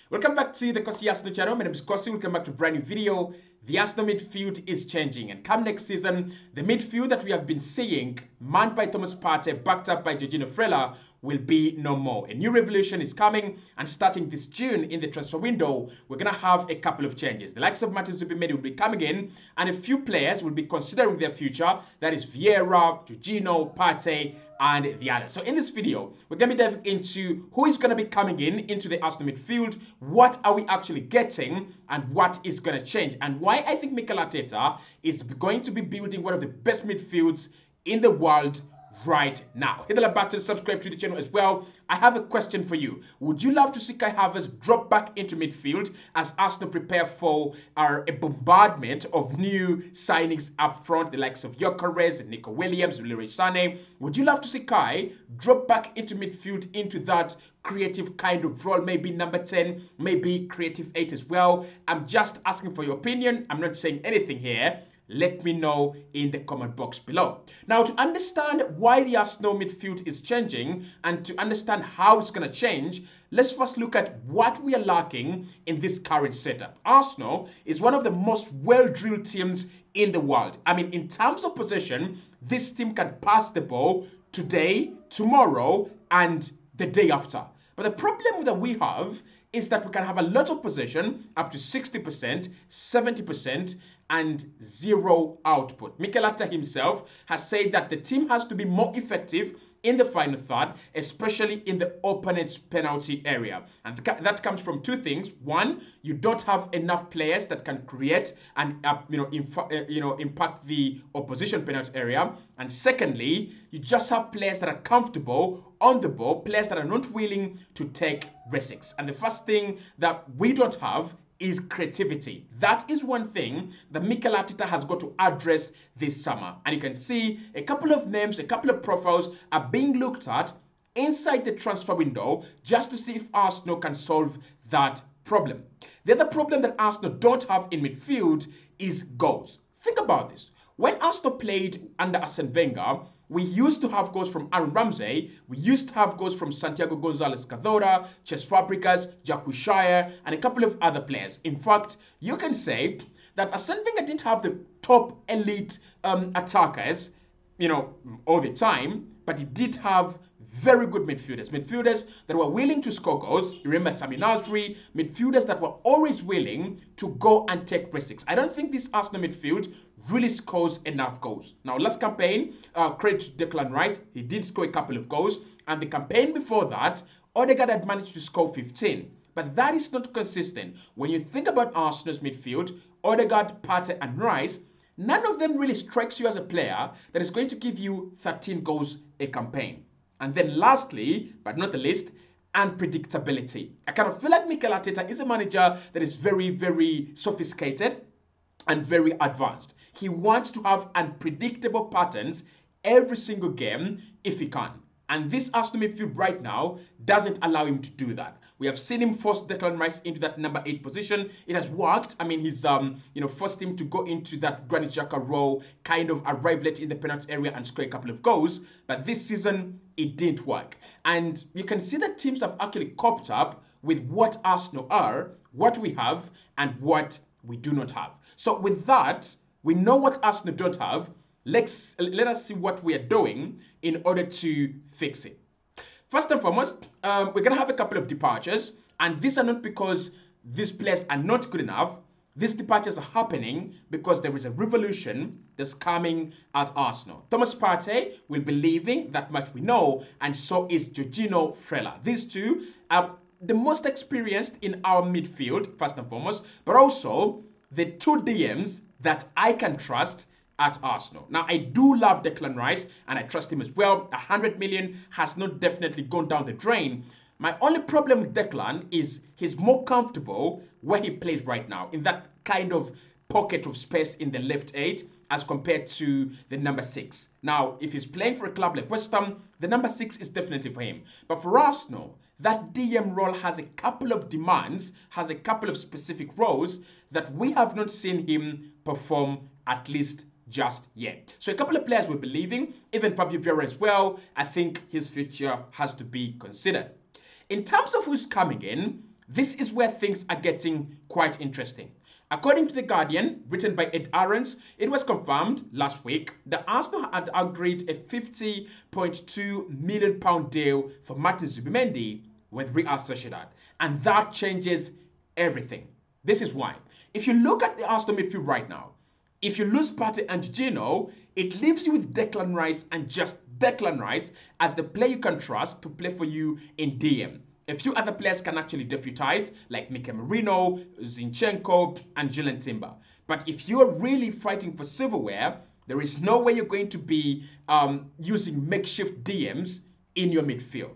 Welcome back to the Kosi Arsenal channel. My name is Kosi. Welcome back to a brand new video. The Arsenal midfield is changing, and come next season, the midfield that we have been seeing, manned by Thomas Partey, backed up by Jorginho, will be no more. A new revolution is coming, and starting this June in the transfer window, we're going to have a couple of changes. The likes of Martin Zubimendi will be coming in, and a few players will be considering their future. That is Vieira, Jorginho, Partey, and the others. So in this video, we're going to be diving into who is going to be coming into the Arsenal midfield, what are we actually getting, and what is going to change, and why I think Mikel Arteta is going to be building one of the best midfields in the world right now. Hit the like button, subscribe to the channel as well. I have a question for you. Would you love to see Kai Havertz drop back into midfield as Arsenal prepare for a bombardment of new signings up front, the likes of Gyökeres, Nico Williams, Leroy Sané? Would you love to see Kai drop back into midfield, into that creative kind of role, maybe number 10, maybe creative 8 as well? I'm just asking for your opinion. I'm not saying anything here. Let me know in the comment box below. Now, to understand why the Arsenal midfield is changing and to understand how it's going to change, let's first look at what we are lacking in this current setup. Arsenal is one of the most well-drilled teams in the world. I mean, in terms of possession, this team can pass the ball today, tomorrow, and the day after. But the problem that we have is that we can have a lot of possession, up to 60%, 70%, and zero output. Mikel Arteta himself has said that the team has to be more effective in the final third, especially in the opponent's penalty area. And that comes from two things. One, you don't have enough players that can create and impact the opposition penalty area. And secondly, you just have players that are comfortable on the ball, players that are not willing to take risks. And the first thing that we don't have is creativity. That is one thing that Mikel Arteta has got to address this summer. And you can see a couple of names, a couple of profiles are being looked at inside the transfer window just to see if Arsenal can solve that problem. The other problem that Arsenal don't have in midfield is goals. Think about this. When Arsenal played under Arsene Wenger, we used to have goals from Aaron Ramsey, we used to have goals from Santiago Gonzalez-Cazorla, Cesc Fabregas, Jack Wilshere, and a couple of other players. In fact, you can say that Arsene Wenger didn't have the top elite attackers, all the time, but he did have very good midfielders that were willing to score goals. You remember Sami Nasri, midfielders that were always willing to go and take risks. I don't think this Arsenal midfield really scores enough goals. Now, last campaign, credit to Declan Rice, he did score a couple of goals, and the campaign before that, Odegaard had managed to score 15. But that is not consistent. When you think about Arsenal's midfield, Odegaard, Partey, and Rice, none of them really strikes you as a player that is going to give you 13 goals a campaign. And then lastly, but not the least, unpredictability. I kind of feel like Mikel Arteta is a manager that is very, very sophisticated and very advanced. He wants to have unpredictable patterns every single game if he can. And this Arsenal midfield right now doesn't allow him to do that. We have seen him force Declan Rice into that number 8 position. It has worked. I mean, he's forced him to go into that Granit Xhaka role, kind of arrive late in the penalty area and score a couple of goals. But this season, it didn't work. And you can see that teams have actually coped up with what Arsenal are, what we have, and what we do not have. So with that, we know what Arsenal don't have. Let us see what we are doing in order to fix it. First and foremost, we're going to have a couple of departures, and these are not because these players are not good enough. These departures are happening because there is a revolution that's coming at Arsenal. Thomas Partey will be leaving, that much we know, and so is Jorginho. These two are the most experienced in our midfield, first and foremost, but also the two DMs that I can trust at Arsenal. Now, I do love Declan Rice, and I trust him as well. 100 million has not definitely gone down the drain. My only problem with Declan is he's more comfortable where he plays right now, in that kind of pocket of space in the left 8 as compared to the number 6. Now, if he's playing for a club like West Ham, the number 6 is definitely for him. But for Arsenal, that DM role has a couple of demands, has a couple of specific roles that we have not seen him perform, at least just yet. So a couple of players will be leaving, even Fabio Vieira as well. I think his future has to be considered. In terms of who's coming in, This is where things are getting quite interesting. According to The Guardian, written by Ed Aarons, it was confirmed last week that Arsenal had agreed a £50.2 million deal for Martin Zubimendi with Real Sociedad. And that changes everything. This is why. If you look at the Arsenal midfield right now, if you lose Partey and Jorginho, it leaves you with Declan Rice and just Declan Rice as the player you can trust to play for you in DM. A few other players can actually deputize, like Mikel Merino, Zinchenko, and Julian Timber. But if you're really fighting for silverware, there is no way you're going to be using makeshift DMs in your midfield.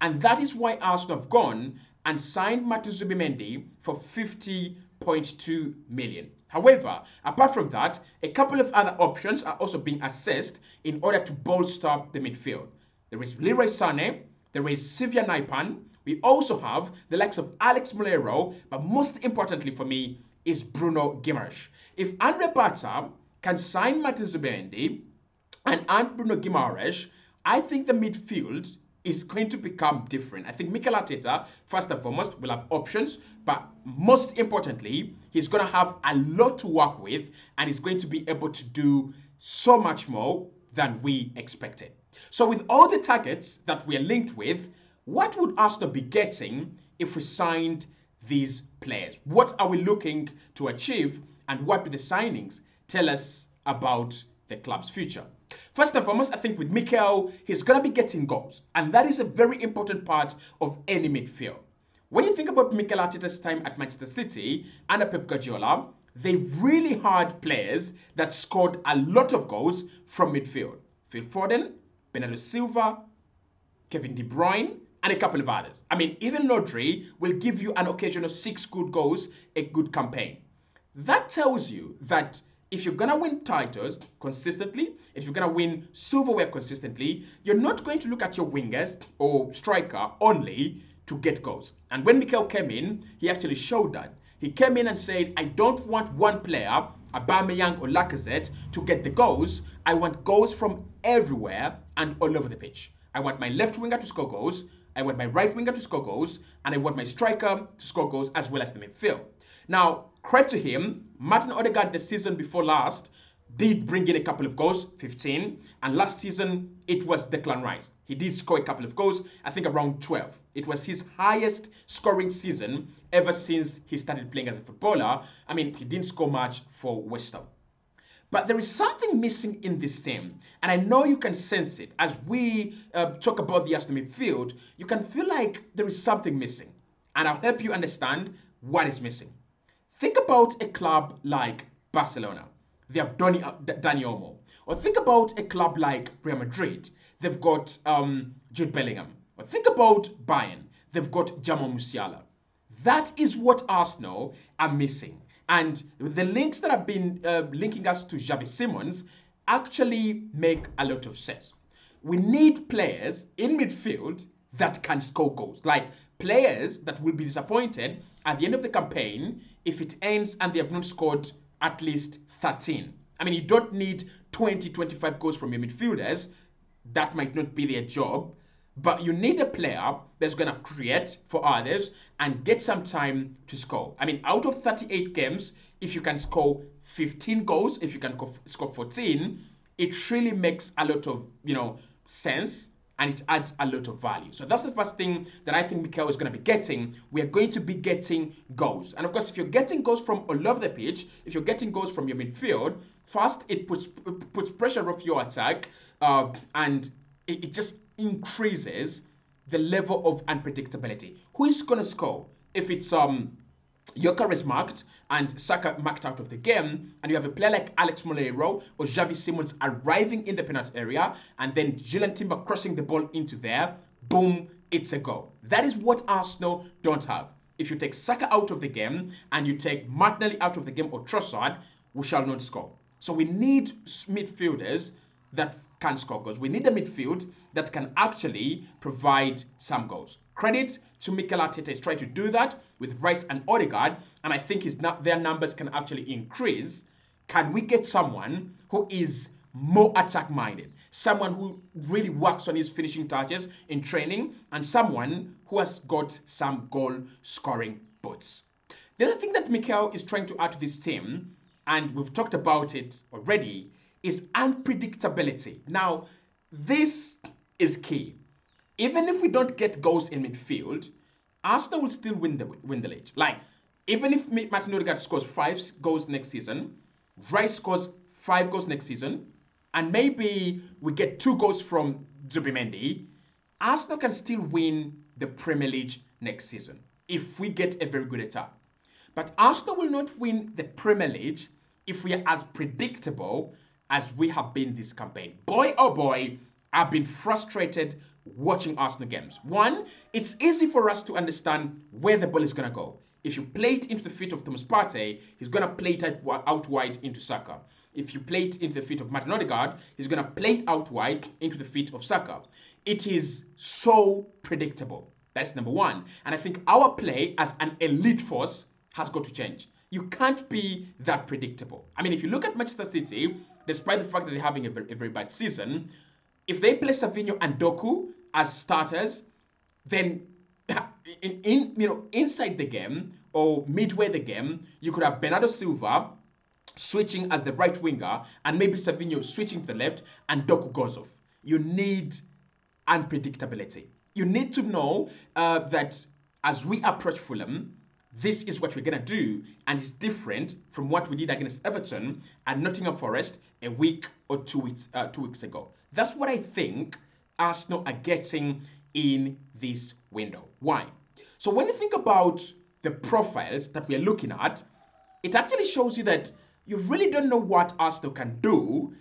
And that is why Arsenal have gone and signed Martin Zubimendi for 50.2 million. However, apart from that, a couple of other options are also being assessed in order to bolster the midfield. There is Leroy Sané, there is Sylvia Naipan. We also have the likes of Alex Molero, but most importantly for me is Bruno Guimaraes. If Andre Bata can sign Martin Zubimendi and Bruno Guimaraes, I think the midfield is going to become different. I think Mikel Arteta, first and foremost, will have options, but most importantly, he's going to have a lot to work with, and he's going to be able to do so much more than we expected. So with all the targets that we are linked with, what would Arsenal be getting if we signed these players? What are we looking to achieve, and what do the signings tell us about the club's future? First and foremost, I think with Mikel, he's going to be getting goals. And that is a very important part of any midfield. When you think about Mikel Arteta's time at Manchester City and Pep Guardiola, they really had players that scored a lot of goals from midfield. Phil Foden, Bernardo Silva, Kevin De Bruyne, and a couple of others. I mean, even Rodri will give you an occasional 6 good goals, a good campaign. That tells you that if you're going to win titles consistently, if you're going to win silverware consistently, you're not going to look at your wingers or striker only to get goals. And when Mikel came in, he actually showed that. He came in and said, I don't want one player, Aubameyang or Lacazette, to get the goals. I want goals from everywhere and all over the pitch. I want my left winger to score goals, I want my right winger to score goals, and I want my striker to score goals as well as the midfield. Now, credit to him, Martin Odegaard the season before last did bring in a couple of goals, 15, and last season it was Declan Rice. He did score a couple of goals, I think around 12. It was his highest scoring season ever since he started playing as a footballer. I mean, he didn't score much for West Ham. But there is something missing in this team, and I know you can sense it. As we talk about the Arsenal midfield, you can feel like there is something missing, and I'll help you understand what is missing. Think about a club like Barcelona. They have Dani Olmo. Or think about a club like Real Madrid. They've got Jude Bellingham. Or think about Bayern. They've got Jamal Musiala. That is what Arsenal are missing. And the links that have been linking us to Xavi Simons actually make a lot of sense. We need players in midfield that can score goals. Like players that will be disappointed at the end of the campaign if it ends and they have not scored at least 13. I mean, you don't need 20, 25 goals from your midfielders. That might not be their job. But you need a player that's going to create for others and get some time to score. I mean, out of 38 games, if you can score 15 goals, if you can score 14, it really makes a lot of, sense, and it adds a lot of value. So that's the first thing that I think Mikel is going to be getting. We are going to be getting goals. And of course, if you're getting goals from all over the pitch, if you're getting goals from your midfield, first, it puts pressure off your attack, and it just increases the level of unpredictability. Who is going to score? If it's Gyökeres marked and Saka marked out of the game, and you have a player like Alex Molero or Xavi Simons arriving in the penalty area, and then Julian Timber crossing the ball into there, boom, it's a goal. That is what Arsenal don't have. If you take Saka out of the game and you take Martinelli out of the game or Trossard, we shall not score. So we need midfielders that can score goals. We need a midfield that can actually provide some goals. Credit to Mikel Arteta is trying to do that with Rice and Odegaard, and I think their numbers can actually increase. Can we get someone who is more attack-minded, someone who really works on his finishing touches in training, and someone who has got some goal-scoring boots. The other thing that Mikel is trying to add to this team, and we've talked about it already, is unpredictability. Now, this is key. Even if we don't get goals in midfield, Arsenal will still win the league. Like, even if Martin Odegaard scores 5 goals next season, Rice scores 5 goals next season, and maybe we get 2 goals from Zubimendi, Arsenal can still win the Premier League next season if we get a very good attack. But Arsenal will not win the Premier League if we are as predictable as we have been this campaign. Boy, oh boy, I've been frustrated watching Arsenal games. One, it's easy for us to understand where the ball is going to go. If you play it into the feet of Thomas Partey, he's going to play it out wide into Saka. If you play it into the feet of Martin Odegaard, he's going to play it out wide into the feet of Saka. It is so predictable. That's number one. And I think our play as an elite force has got to change. You can't be that predictable. I mean, if you look at Manchester City, despite the fact that they're having a very bad season, if they play Savinho and Doku as starters, then inside the game or midway the game, you could have Bernardo Silva switching as the right winger and maybe Savinho switching to the left and Doku goes off. You need unpredictability. You need to know that as we approach Fulham, this is what we're going to do, and it's different from what we did against Everton and Nottingham Forest a week or 2 weeks ago. That's what I think Arsenal are getting in this window. Why? So when you think about the profiles that we're looking at, it actually shows you that you really don't know what Arsenal can do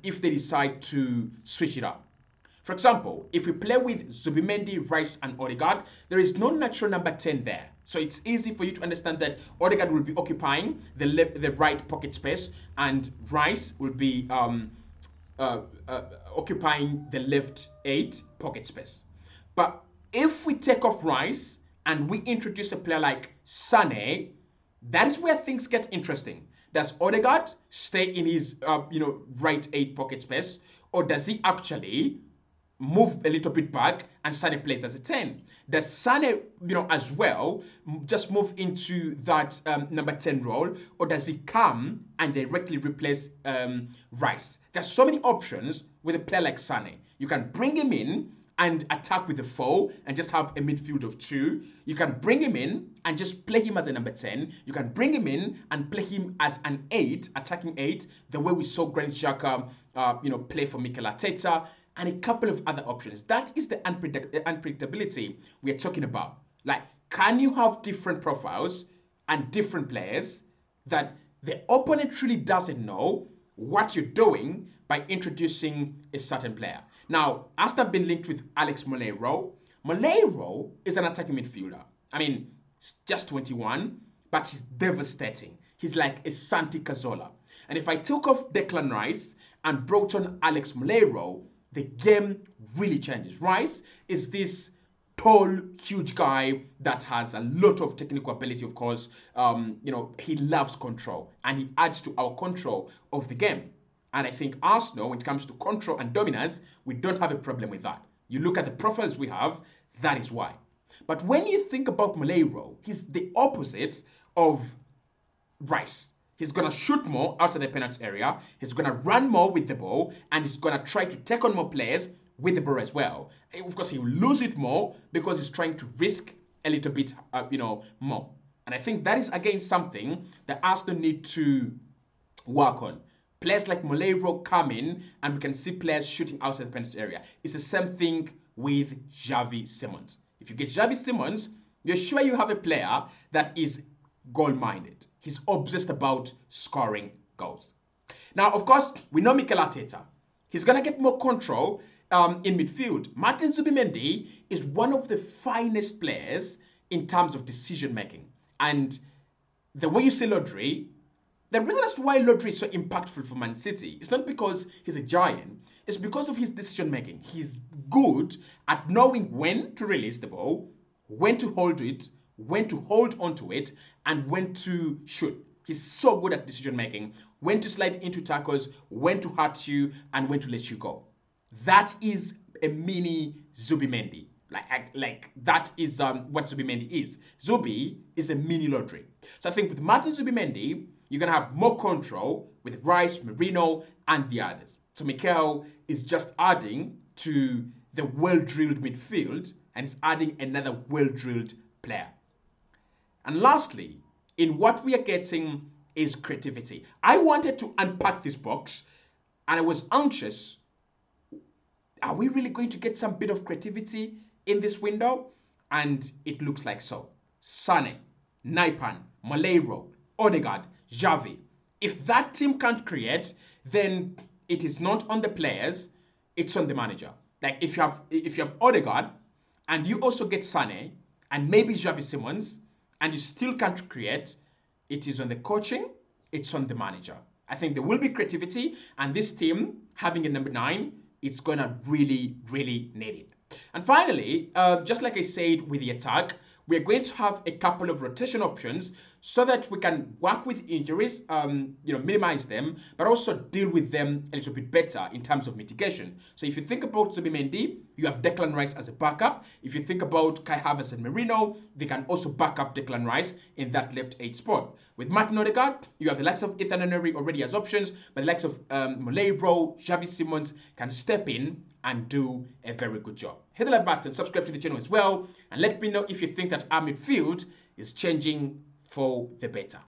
if they decide to switch it up. For example, if we play with Zubimendi, Rice, and Odegaard, there is no natural number 10 there. So it's easy for you to understand that Odegaard will be occupying the right pocket space, and Rice will be occupying the left 8 pocket space. But if we take off Rice and we introduce a player like Sané, that is where things get interesting. Does Odegaard stay in his right 8 pocket space, or does he actually move a little bit back and Sané plays as a 10? Does Sané, as well, just move into that number 10 role, or does he come and directly replace Rice? There's so many options with a player like Sané. You can bring him in and attack with the 4 and just have a midfield of 2. You can bring him in and just play him as a number 10. You can bring him in and play him as an 8, attacking 8, the way we saw Granit Xhaka, play for Mikel Arteta, and a couple of other options. That is the unpredictability we are talking about. Like, can you have different profiles and different players that the opponent really doesn't know what you're doing by introducing a certain player? Now, Arsenal have been linked with Alex Moleiro. Moleiro is an attacking midfielder. I mean, he's just 21, but he's devastating. He's like a Santi Cazorla. And if I took off Declan Rice and brought on Alex Moleiro, the game really changes. Rice is this tall, huge guy that has a lot of technical ability, of course. He loves control, and he adds to our control of the game. And I think Arsenal, when it comes to control and dominance, we don't have a problem with that. You look at the profiles we have, that is why. But when you think about Moleiro, he's the opposite of Rice. He's going to shoot more outside the penalty area. He's going to run more with the ball. And he's going to try to take on more players with the ball as well. Of course, he will lose it more because he's trying to risk a little bit, more. And I think that is, again, something that Arsenal need to work on. Players like Moleiro come in, and we can see players shooting outside the penalty area. It's the same thing with Xavi Simons. If you get Xavi Simons, you're sure you have a player that is goal-minded. He's obsessed about scoring goals. Now, of course, we know Mikel Arteta. He's going to get more control in midfield. Martin Zubimendi is one of the finest players in terms of decision-making. And the way you say Rodri, the reason as to why Rodri is so impactful for Man City is not because he's a giant. It's because of his decision-making. He's good at knowing when to release the ball, when to hold it, when to hold onto it, and when to shoot. He's so good at decision making, when to slide into tackles, when to hurt you, and when to let you go. That is a mini Zubimendi. Like that is what Zubimendi is. Zubi is a mini lottery. So I think with Martin Zubimendi, you're going to have more control with Rice, Merino, and the others. So Mikel is just adding to the well-drilled midfield and is adding another well-drilled player. And lastly, in what we are getting is creativity. I wanted to unpack this box and I was anxious. Are we really going to get some bit of creativity in this window? And it looks like so. Sane, Naipan, Moleiro, Odegaard, Xavi. If that team can't create, then it is not on the players, it's on the manager. Like if you have Odegaard and you also get Sane and maybe Xavi Simons and you still can't create, it is on the coaching, it's on the manager. I think there will be creativity, and this team having a number 9, it's going to really, really need it. And finally, just like I said with the attack, we're going to have a couple of rotation options so that we can work with injuries, minimize them, but also deal with them a little bit better in terms of mitigation. So if you think about Zubimendi, you have Declan Rice as a backup. If you think about Kai Havertz and Merino, they can also back up Declan Rice in that left 8 spot. With Martin Odegaard, you have the likes of Ethan Henry already as options, but the likes of Moleiro, Xavi Simons can step in and do a very good job. Hit the like button, subscribe to the channel as well, and let me know if you think that our midfield is changing for the better.